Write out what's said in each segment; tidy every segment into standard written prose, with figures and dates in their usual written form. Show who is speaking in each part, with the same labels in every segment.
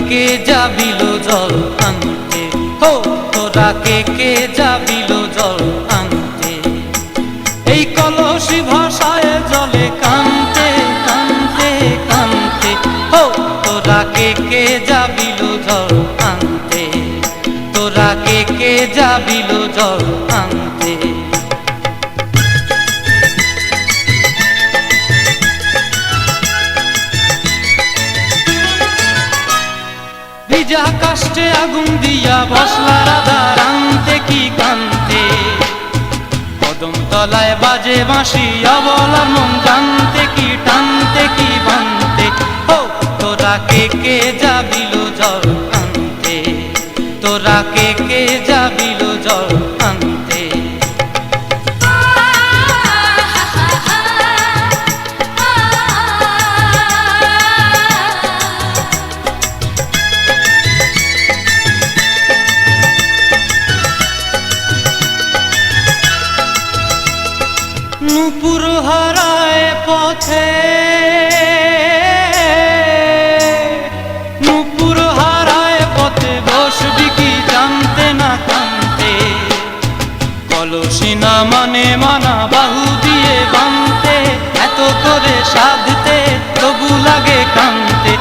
Speaker 1: কে যাবিল জল আনতে, হো তোরা কে যাবিল জল আনতে। এই কলসি ভাষায় জলে কানতে কানতে কানতে, হো তোরা কে যাবিল জল আনতে, তোরা কে যাবিল জল আনতে। ভিজা কাষ্টে আগুন দিয়া বসলা রাধা রানতে কি কানতে, কদম তলায় বাজে বাঁশি অবলার মন জানতে কি টানতে কি বানতে, ও তোরা কে যাবিল জল আনতে, তোরা কে যাবিল জল আনতে। নূপুর হারায় পথে, নূপুর হারায় পথে বসবি কি জানতে না কানতে, কলসি না মানে মানা বাহু দিয়ে বানতে, এত করে সাধতে তবু লাগে কানতে,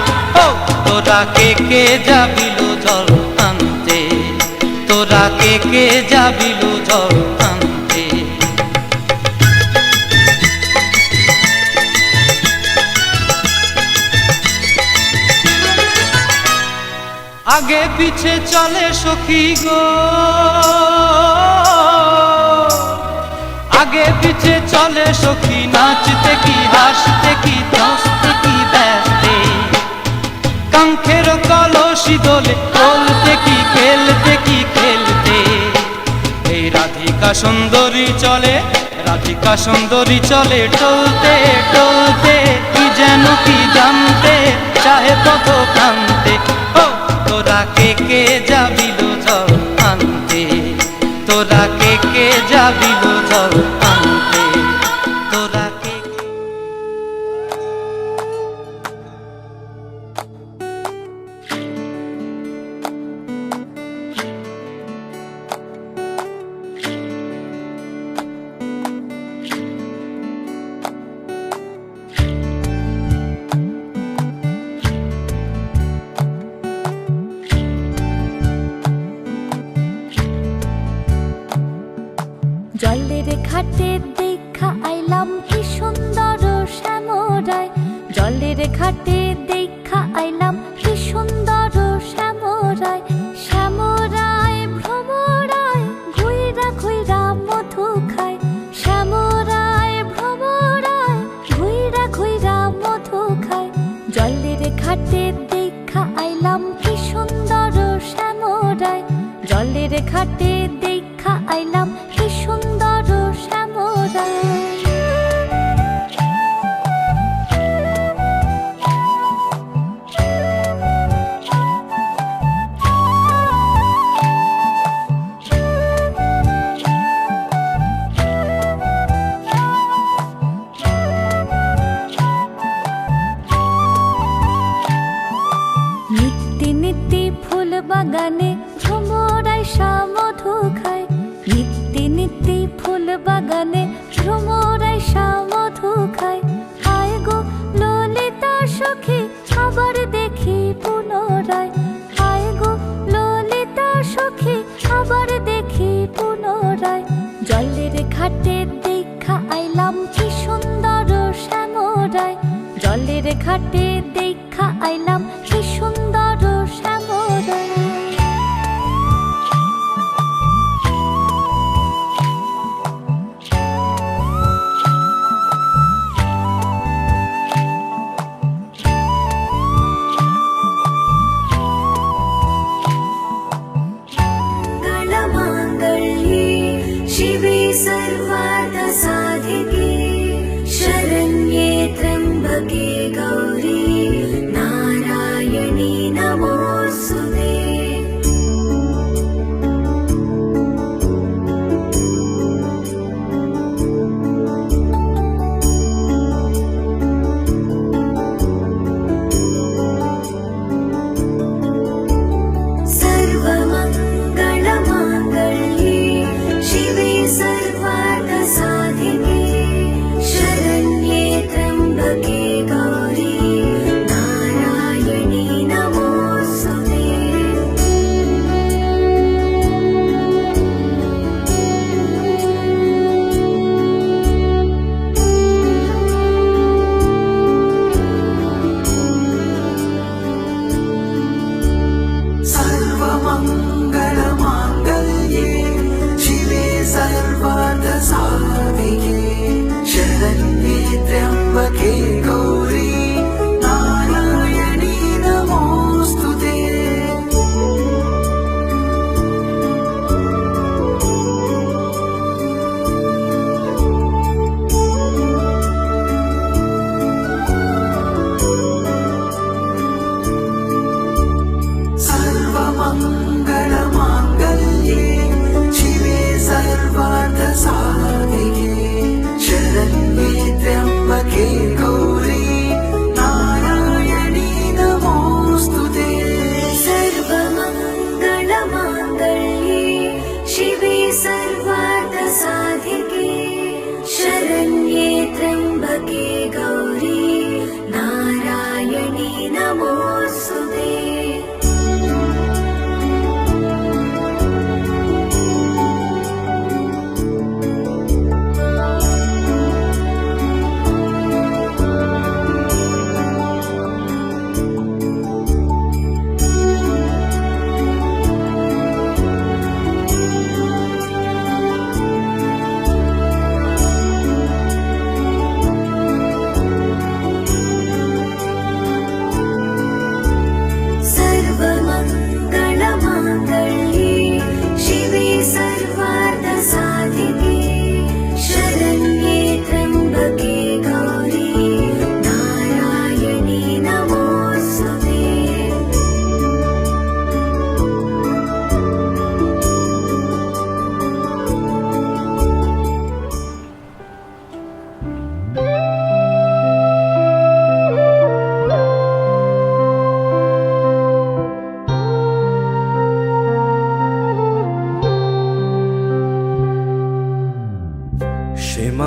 Speaker 1: ও তোরা কে যাবিল জল আনতে, তোরা কে যাবিল জল আনতে। আগে পিছে চলে সখী গো, আগে পিছে চলে সখী, নাচতে কি হাসতে কি হাসতে কি ব্যস্তে, কাঙ্ক্ষের কলসি দোলে বলতে কি খেলতে কি খেলতে। এই রাধিকা সুন্দরী চলে, রাধিকা সুন্দরী চলে টলতে টলতে, কি যেন কি জানতে চাহে পথ কান্তে, ও তোরা কে যাবিল জল আনতে, তোরা কে যাবিল জল আনতে, তোরা কে।
Speaker 2: জলের ঘাটে দেখা আইলাম কি সুন্দর শ্যামরায়, জলের ঘাটে দেখা আইলাম কি সুন্দর শ্যামরায়, শ্যামরায় ভ্রমরায় ঘুইরা ঘুইরা মধু খায়, শ্যামরায় ভ্রমরায় ঘুইরা ঘুইরা মধু খায়। জলের ঘাটে দেখা আইলাম কি সুন্দর শ্যামরায়, জলের ঘাটে দেখা আইলাম কি সুন্দর শ্যামরায়। নিত্যি নিত্যি ফুল বাগানে ভ্রমরায় মধু খায়, নিত্যি নিত্যি ফুল বাগানে ভ্রমরায় মধু খায়। আয় গো ললিতা সখী আবার দেখি পুনরায়, আয় গো ললিতা সখী আবার দেখি পুনরায়। জলের ঘাটে দেখা আইলাম কি সুন্দর শ্যামরায়, জলের ঘাটে দেখা আইলাম কি সুন্দর শ্যামরায়।
Speaker 3: शिवे सर्वार्थसाधिके शरण्ये त्र्यम्बके गौरी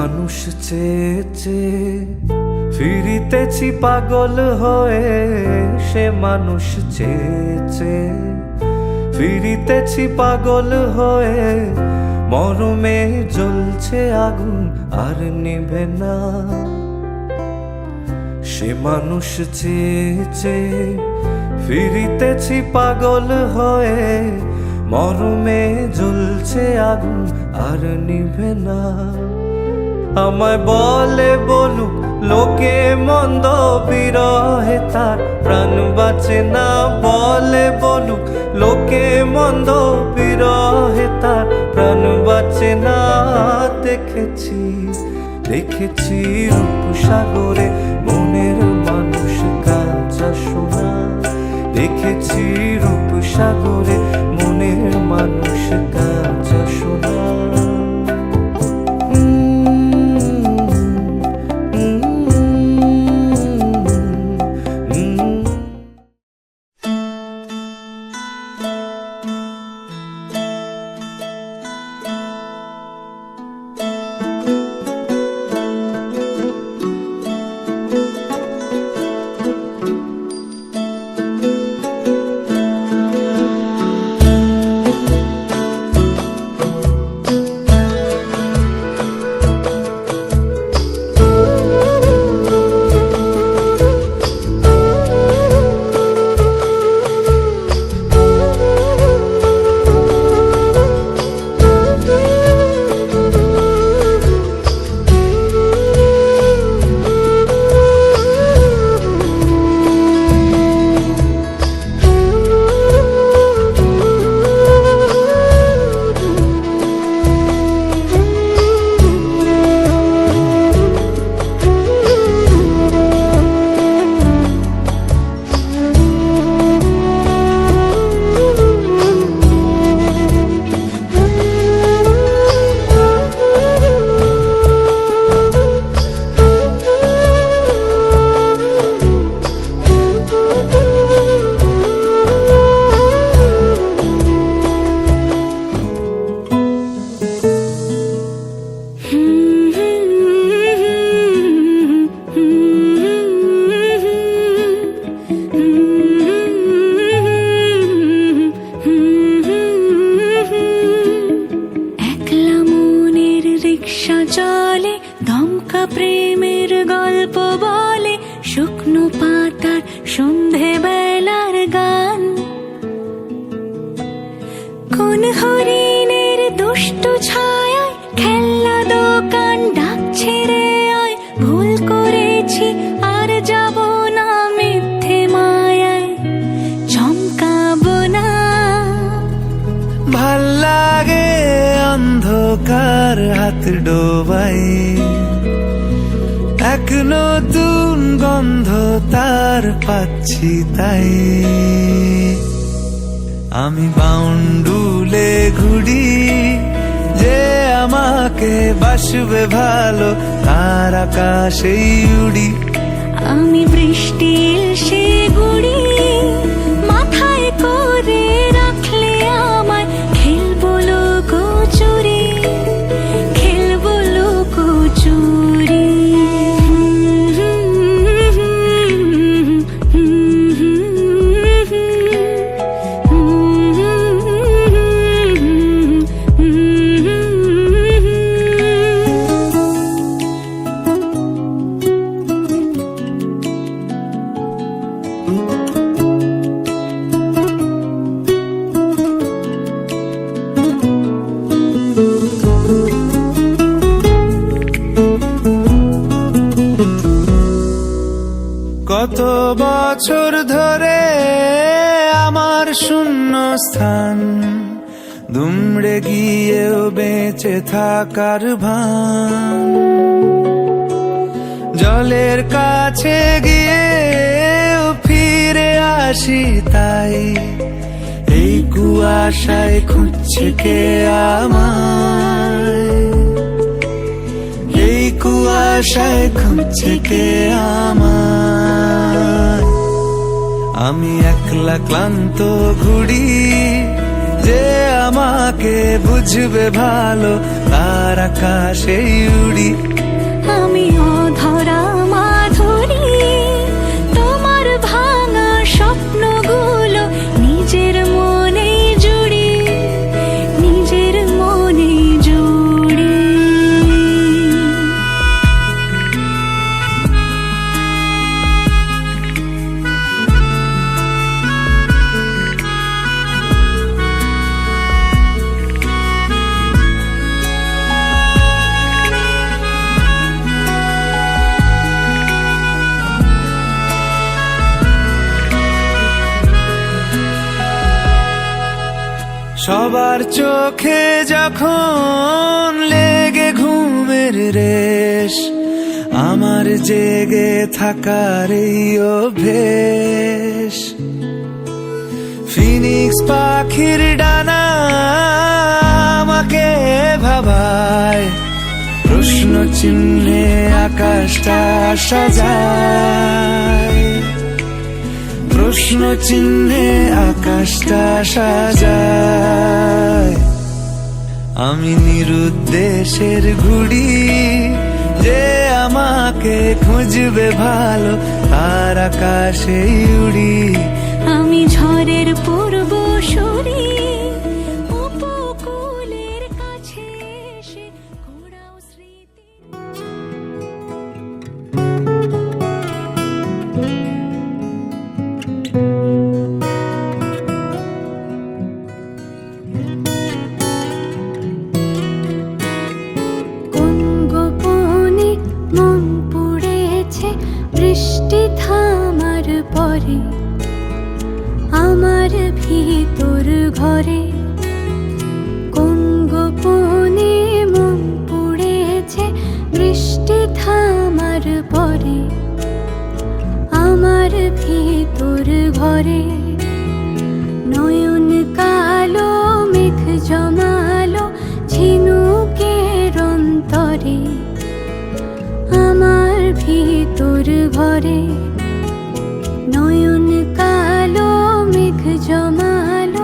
Speaker 4: মানুষ চেয়েছে ফিরিতেছি পাগল হয়ে, সে মানুষ চেয়েছে ফিরিতেছি পাগল হয়ে, মরমে জ্বলছে আগুন আর নিভে না। সে মানুষ চেয়েছে ফিরিতেছি পাগল হয়ে, মরমে জ্বলছে আগুন আর নিভে না। আমায় বলে বলুক লোকে মন্দ, বিরহে তার প্রাণ বাঁচে না। বলে বলুক লোকে মন্দ, বিরহে তার প্রাণ বাঁচে না। দেখেছি দেখেছি রূপসাগরে মনের মানুষ কাঁচা সোনা। দেখেছি রূপসাগরে মনের মানুষ কাঁচা সোনা।
Speaker 2: কোন হরিণের দুষ্টু ছায়ায় খেলনা দোকান ডাকছে রে আয়, ভুল করেছি আর যাব না মিথ্যে মায়ায়, চমকাবো না।
Speaker 4: ভাল লাগে অন্ধকার হাত ডোবাই, এক নতুন গন্ধ তার পাচ্ছি তাই। আমি বাউন্ডুলে ঘুরি, যে আমাকে বাসবে ভালো তার আকাশেই উড়ি।
Speaker 2: আমি বৃষ্টির সে গুড়ি মাথায় করে রাখলে আমায়, খেলবো লুকোচুরি, খেলবো লুকোচুরি।
Speaker 4: কত বছর ধরে আমার শূন্য স্থান, দুমড়ে গিয়েও বেঁচে থাকার ভান। জলের কাছে গিয়েও ফিরে আসি তাই, এই কুয়াশায় খুঁজছে কে আমায়, এই কুয়াশায় খুঁজছে কে আমায়। আমি একলা ক্লান্ত ঘুরি, যে আমাকে আমাকে বুঝবে ভালো তার আকাশে উড়ি।
Speaker 2: আমি অধরা মাধুরী, তোমার ভাঙা স্বপ্নগুলো নিজের মনে জুড়ি, নিজের মনে জুড়ি।
Speaker 4: সবার চোখে যখন লেগে ঘুমের রেশ, আমার জেগে থাকার এই অভ্যেস। ফিনিক্স পাখির ডানা আমাকে ভাবায়, প্রশ্ন চিহ্নে আকাশটা সাজায়, প্রশ্ন চিহ্নে আকাশটা সাজায়। আমি নিরুদ্দেশের ঘুড়ি, যে আমাকে খুঁজবে ভালো তার আকাশে উড়ি।
Speaker 2: আমি ঝড়ের পূর্বসূরি, উপকূলের কাছে এসে ঘোরাও স্মৃতি। কোন গোপনে মন পুড়েছে বৃষ্টি থামার পরে, আমার ভিতর ঘরে। কোন গোপনে মন পুড়েছে বৃষ্টি থামার পরে, আমার ভিতর ঘরে। নয়ন কালো মেঘ জমালো ঝিনুকের অন্তরে, আমার ভিতর ঘরে। নয়ন কালো মেঘ জমালো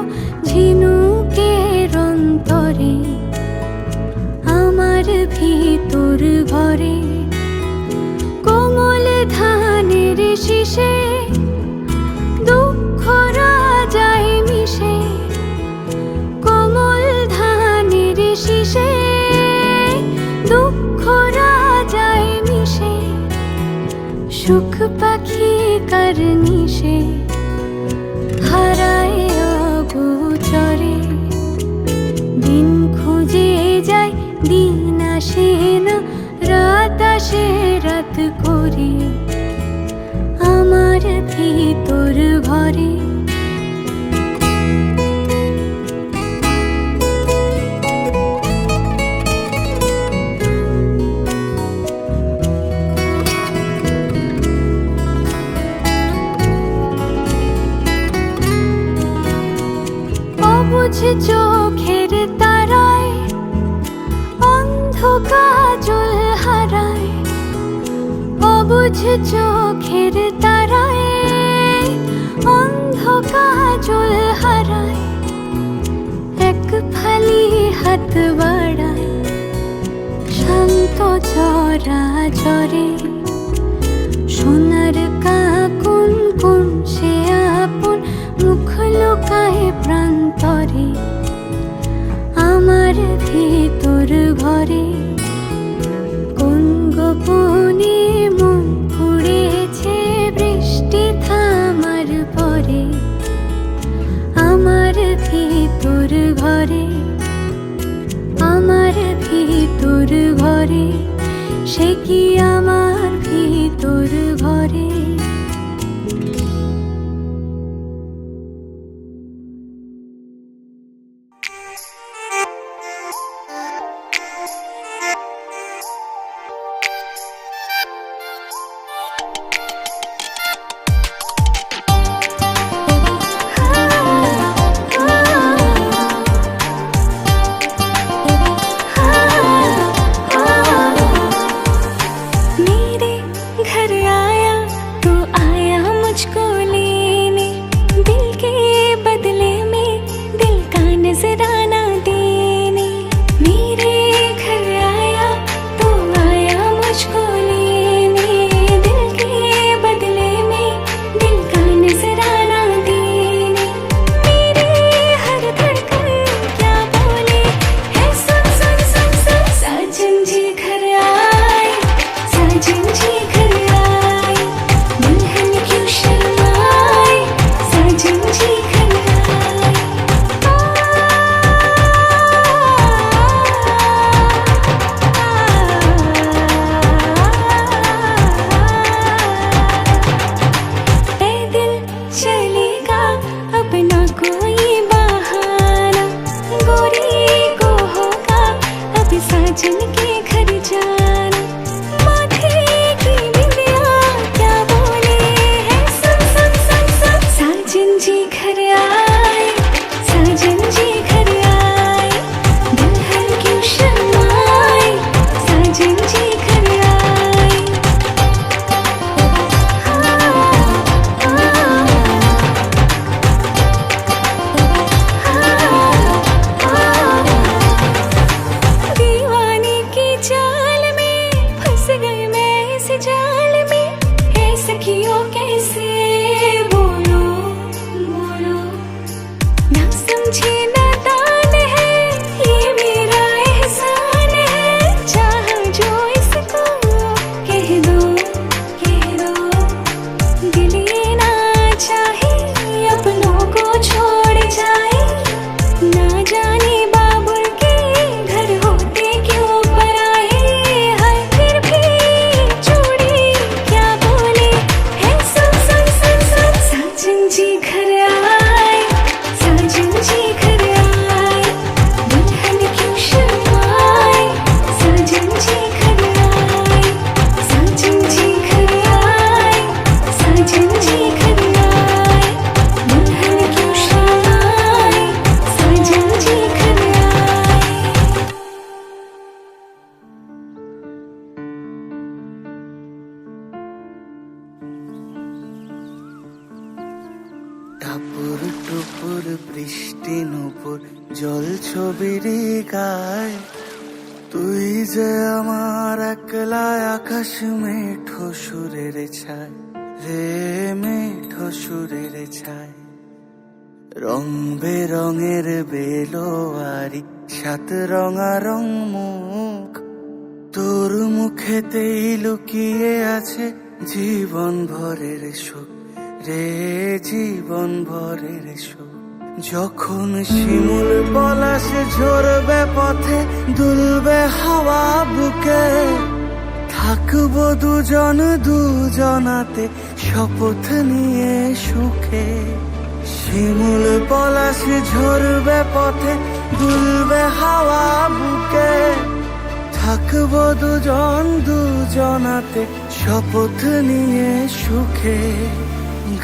Speaker 2: ঝিনুকের অন্তরে, আমার ভিতর ঘরে। কোমল ধানের শীষে দুঃখ রাজায় মিশে, কোমল ধানের শীষে দুঃখ রাজায় মিশে। সুখ পাখি কার নিশে হারায় অগোচরে, দিন খুঁজে যায় দিন আসে না, রাত আসে রাত করে, আমার ভিতর ঘরে। অবুঝ চোখের তারায় অন্ধ কাজল হারায়, অবুঝ চোখের তারায় অন্ধ কাজল হারায়। এক ফালি হাত বাড়ায় শান্ত চরা চরে, সোনার কাকুন কোন সে আপন মুখ লুকায় প্রান্তরে, আমার ভিতর ঘরে। কোন গোপনে মন পুড়েছে বৃষ্টি থামার পরে, আমার ভিতর ঘরে, আমার ভিতর ঘরে। সে কি আমার ভিতর ঘরে।
Speaker 4: নূপুর জল ছবির গায়। তুই যে আমার একলা আকাশ মেঠো সুরের ছায় রে, মেঠো সুরের ছায়। রং বেরঙের বেলোয়ারি সাত রঙা রং মুখ, তোর মুখেতেই লুকিয়ে আছে জীবন ভরের সুখ রে, জীবন ভরের সুখ। যখন শিমুল পলাশে ঝরবে পথে, দুলবে হাওয়া বুকে, থাকবো দুজন দুজনাতে শপথ নিয়ে সুখে। শিমুল পলাশে ঝরবে পথে, দুলবে হাওয়া বুকে, থাকবো দুজন দুজনাতে শপথ নিয়ে সুখে।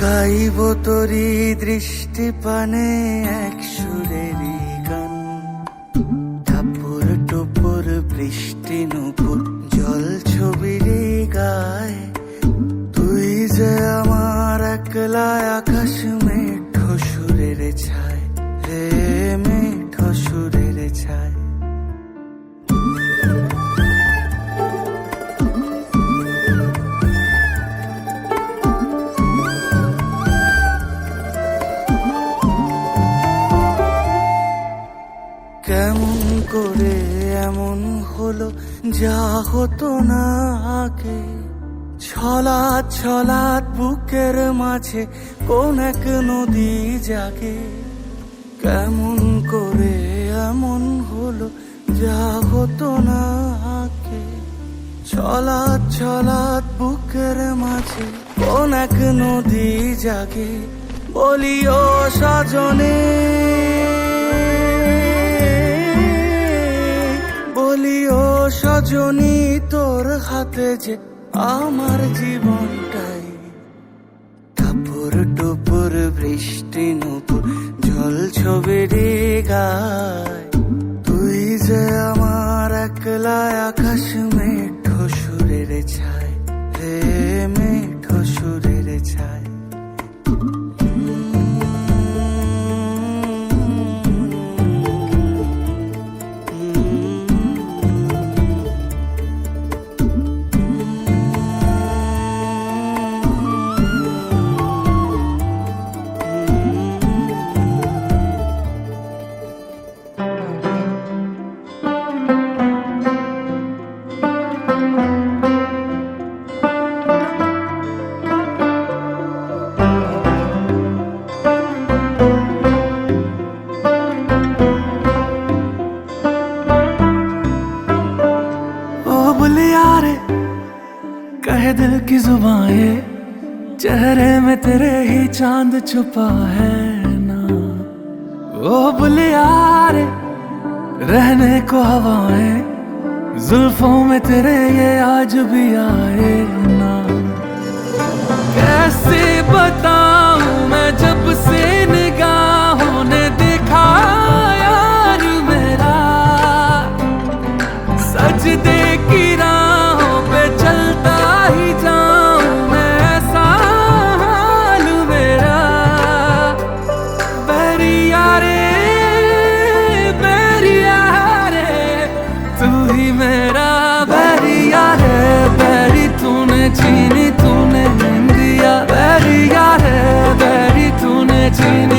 Speaker 4: গাইব তোরি দৃষ্টি পানে এক সুরেরই গান, টাপুর টুপুর বৃষ্টি নূপুর জল ছবির গায়। তুই যে আমার একলা আকাশ মেঠো সুরের ছায় রে, মেঠো সুরের ছায়। কেমন করে এমন হলো যা হতো না আগে, ছলাৎ ছলাৎ বুকের মাঝে কোন এক নদী জাগে। কেমন করে এমন হলো যা হতো না আগে, ছলাৎ ছলাৎ বুকের মাঝে কোন এক নদী জাগে। বলি ও সজনে, বলি ও সজনী, তোর হাতে যে আমার জীবনটাই। টাপুর টুপুর বৃষ্টি নূপুর জল ছবির গায়। তুই যে আমার একলা আকাশ মেঠো সুরের ছায় রে, মেঠো সুরের ছায়।
Speaker 5: कहे दिल की जुबाएं, चेहरे में तेरे ही चांद छुपा है ना। ओ बुलिया रे, रहने को हवाएं, जुल्फों में तेरे ये आज भी आए ना। कैसे बताऊं मैं जब से निगाहों ने देखा यार मेरा, सजदे की राहों पे चलता ही जाऊं मैं, ऐसा हाल मेरा। बैरिया रे, बैरिया रे, तू ही मेरा बैरिया रे। बैरी तूने छीनी, तूने दिया, बैरिया रे, बैरी तूने छीनी।